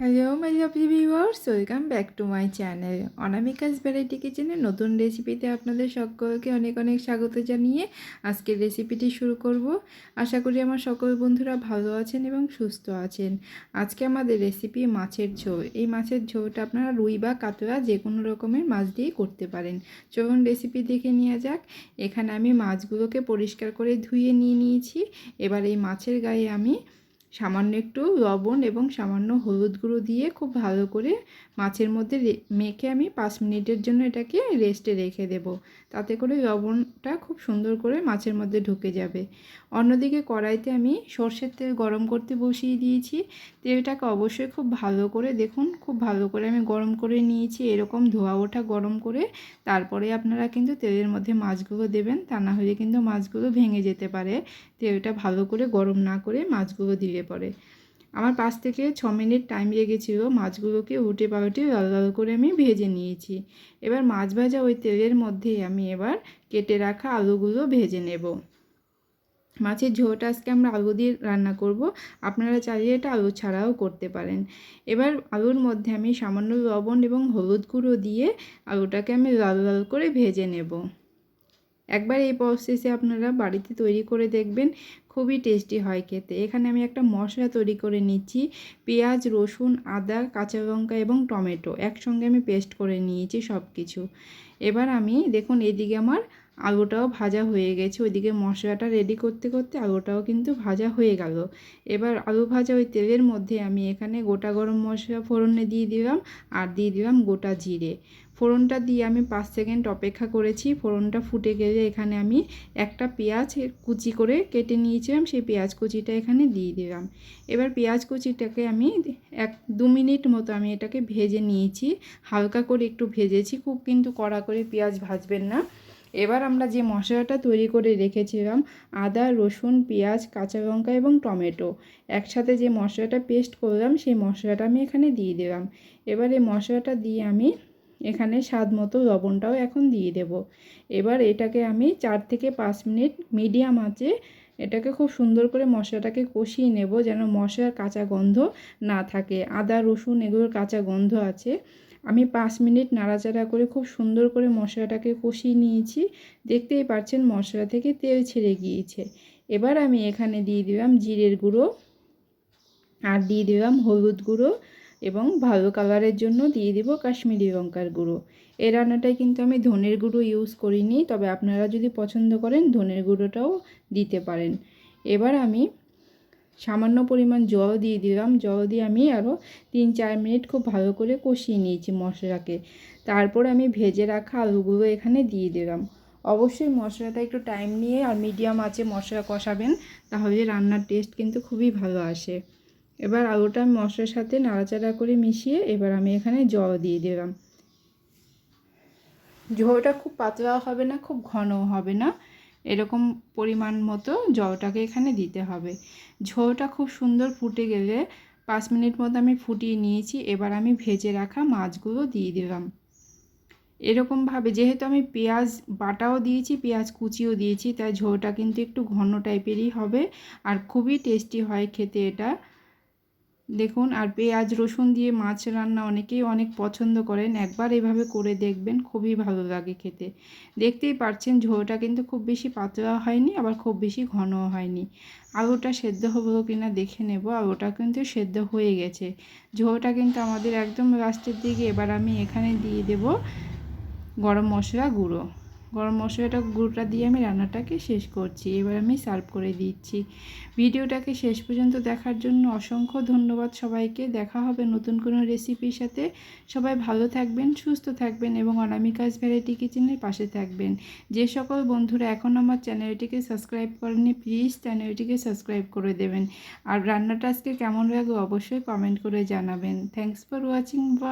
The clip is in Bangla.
Hello my lovely viewers, welcome back to my channel Anamika's variety কিচেনের নতুন রেসিপিতে আপনাদের সকলকে অনেক অনেক স্বাগত জানিয়ে আজকের রেসিপিটি শুরু করব। আশা করি আমার সকল বন্ধুরা ভালো আছেন এবং সুস্থ আছেন। আজকে আমাদের রেসিপি মাছের ঝোল। এই মাছের ঝোলটা আপনারা রুই বা কাতলা যে কোনো রকমের মাছ দিয়ে করতে পারেন। চলুন রেসিপি দেখে নেওয়া যাক। এখানে আমি মাছগুলোকে পরিষ্কার করে ধুয়ে নিয়েছি। এবার এই মাছের গায়ে আমি সামান্য একটু লবণ এবং সামান্য হলুদ গুঁড়ো দিয়ে খুব ভালো করে মাছের মধ্যে মেখে আমি 5 মিনিটের জন্য এটাকে রেস্টে রেখে দেব। তাতে করে লবণটা খুব সুন্দর করে মাছের মধ্যে ঢুকে যাবে। অন্যদিকে কড়াইতে আমি সর্ষের তেল গরম করতে বসিয়ে দিয়েছি। তেলটাকে অবশ্যই খুব ভালো করে দেখুন, খুব ভালো করে আমি গরম করে নিয়েছি। এরকম ধোয়া ওঠা গরম করে তারপরে আপনারা কিন্তু তেলের মধ্যে মাছগুলো দেবেন, তা না হলে কিন্তু মাছগুলো ভেঙে যেতে পারে তেলটা ভালো করে গরম না করে মাছগুলো দিলে পরে। আমার 5 থেকে 6 মিনিট টাইম লেগেছিল মাছগুলোকে উল্টে পাল্টে লাল লাল করে আমি ভেজে নিয়েছি। এবার মাছ ভাজা ওই তেলের মধ্যেই আমি এবার কেটে রাখা আলুগুলো ভেজে নেব। মাছের ঝোলটা আজকে আমরা আলু দিয়ে রান্না করব, আপনারা চাইলে এটা আলু ছাড়াও করতে পারেন। এবার আলুর মধ্যে আমি সামান্য লবণ এবং হলুদ গুঁড়ো দিয়ে আলুটাকে আমি লাল লাল করে ভেজে নেব। একবার এই প্রসেসে আপনারা বাড়িতে তৈরি করে দেখবেন, খুবই টেস্টি হয় খেতে। এখানে আমি একটা মশলা তৈরি করে নিচ্ছি। পেঁয়াজ, রসুন, আদা, কাঁচা লঙ্কা এবং টমেটো একসঙ্গে আমি পেস্ট করে নিয়েছি সব কিছু। এবার আমি দেখুন এদিকে আমার আলুটাও ভাজা হয়ে গেছে, ওইদিকে মশলাটা রেডি করতে করতে আলুটাও কিন্তু ভাজা হয়ে গেল। এবার আলু ভাজা ওই তেলের মধ্যে আমি এখানে গোটা গরম মশলা ফোড়নে দিয়ে দিলাম আর দিয়ে দিলাম গোটা জিরে। ফোড়নটা দিয়ে আমি 5 সেকেন্ড অপেক্ষা করেছি। ফোড়নটা ফুটে গেলে এখানে আমি একটা পেঁয়াজ কুচি করে কেটে নিয়েছিলাম, সেই পেঁয়াজ কুচিটা এখানে দিয়ে দিলাম। এবার পেঁয়াজ কুচিটাকে আমি 1-2 মিনিট মতো আমি এটাকে ভেজে নিয়েছি। হালকা করে একটু ভেজেছি, খুব কিন্তু কড়া করে পেঁয়াজ ভাজবেন না। এবার আমরা যে মশলাটা তৈরি করে রেখেছিলাম, আদা, রসুন, পেঁয়াজ, কাঁচা লঙ্কা এবং টমেটো একসাথে যে মশলাটা পেস্ট করলাম, সেই মশলাটা আমি এখানে দিয়ে দিলাম। এবার এই মশলাটা দিয়ে আমি এখানে স্বাদ মতো লবণটাও এখন দিয়ে দেব। এবার এটাকে আমি 4 থেকে 5 মিনিট মিডিয়াম আঁচে এটাকে খুব সুন্দর করে মশলাটাকে কষিয়ে নেব, যেন মশলার কাঁচা গন্ধ না থাকে। আদা, রসুন এগুলোর কাঁচা গন্ধ আছে। আমি 5 মিনিট নাড়াচাড়া করে খুব সুন্দর করে মশলাটাকে কষিয়ে নিয়েছি। দেখতেই পাচ্ছেন মশলা থেকে তেল ছেড়ে গিয়েছে। এবার আমি এখানে দিয়ে দিলাম জিরের গুঁড়ো আর দিয়ে দিলাম হলুদ গুঁড়ো এবং ভালো কালারের জন্য দিয়ে দিব কাশ্মীরি লঙ্কার গুঁড়ো। এই রান্নাটায় কিন্তু আমি ধনের গুঁড়ো ইউজ করিনি, তবে আপনারা যদি পছন্দ করেন ধনের গুঁড়োটাও দিতে পারেন। এবার আমি সামান্য পরিমাণ জল দিয়ে দিলাম। জল দিয়ে আমি আরও 3-4 মিনিট খুব ভালো করে কষিয়ে নিয়েছি মশলাকে। তারপর আমি ভেজে রাখা আলুগুলো এখানে দিয়ে দিলাম। অবশ্যই মশলাটা একটু টাইম নিয়ে আর মিডিয়াম আঁচে মশলা কষাবেন, তাহলে রান্নার টেস্ট কিন্তু খুবই ভালো আসে। এবার আলুটা আমি মশলার সাথে নাড়াচাড়া করে মিশিয়ে এবার আমি এখানে জল দিয়ে দিলাম। ঝোলটা খুব পাতলাও হবে না, খুব ঘনও হবে না, এরকম পরিমাণ মতো জলটাকে এখানে দিতে হবে। ঝোলটা খুব সুন্দর ফুটে গেলে 5 মিনিট মতো আমি ফুটিয়ে নিয়েছি। এবার আমি ভেজে রাখা মাছগুলো দিয়ে দিলাম। এরকমভাবে যেহেতু আমি পেঁয়াজ বাটাও দিয়েছি, পেঁয়াজ কুচিও দিয়েছি, তাই ঝোলটা কিন্তু একটু ঘন টাইপেরই হবে আর খুবই টেস্টি হয় খেতে এটা। দেখুন, আর পেঁয়াজ রসুন দিয়ে মাছ রান্না অনেকেই অনেক পছন্দ করেন। একবার এভাবে করে দেখবেন, খুবই ভালো লাগে খেতে। দেখতেই পাচ্ছেন ঝোলটা কিন্তু খুব বেশি পাতলা হয়নি, আবার খুব বেশি ঘনও হয়নি। আলুটা সেদ্ধ হলো কিনা দেখে নেব। আলুটা কিন্তু সেদ্ধ হয়ে গেছে। ঝোলটা কিন্তু আমাদের একদম লাস্টের দিকে। এবার আমি এখানে দিয়ে দেব গরম মশলা গুঁড়ো। গরম মশলাটা গুঁড়োটা দিয়ে আমি রান্নাটাকে শেষ করছি। এবার আমি সার্ভ করে দিচ্ছি। ভিডিওটাকে শেষ পর্যন্ত দেখার জন্য অসংখ্য ধন্যবাদ সবাইকে। দেখা হবে নতুন কোনো রেসিপির সাথে। সবাই ভালো থাকবেন, সুস্থ থাকবেন এবং অনামিকাস ভ্যারাইটি কিচেনের পাশে থাকবেন। যে সকল বন্ধুরা এখন আমার চ্যানেলটিকে সাবস্ক্রাইব করেননি, প্লিজ চ্যানেলটিকে সাবস্ক্রাইব করে দেবেন। আর রান্নাটা আজকে কেমন লাগলো অবশ্যই কমেন্ট করে জানাবেন। Thanks for watching. বাই।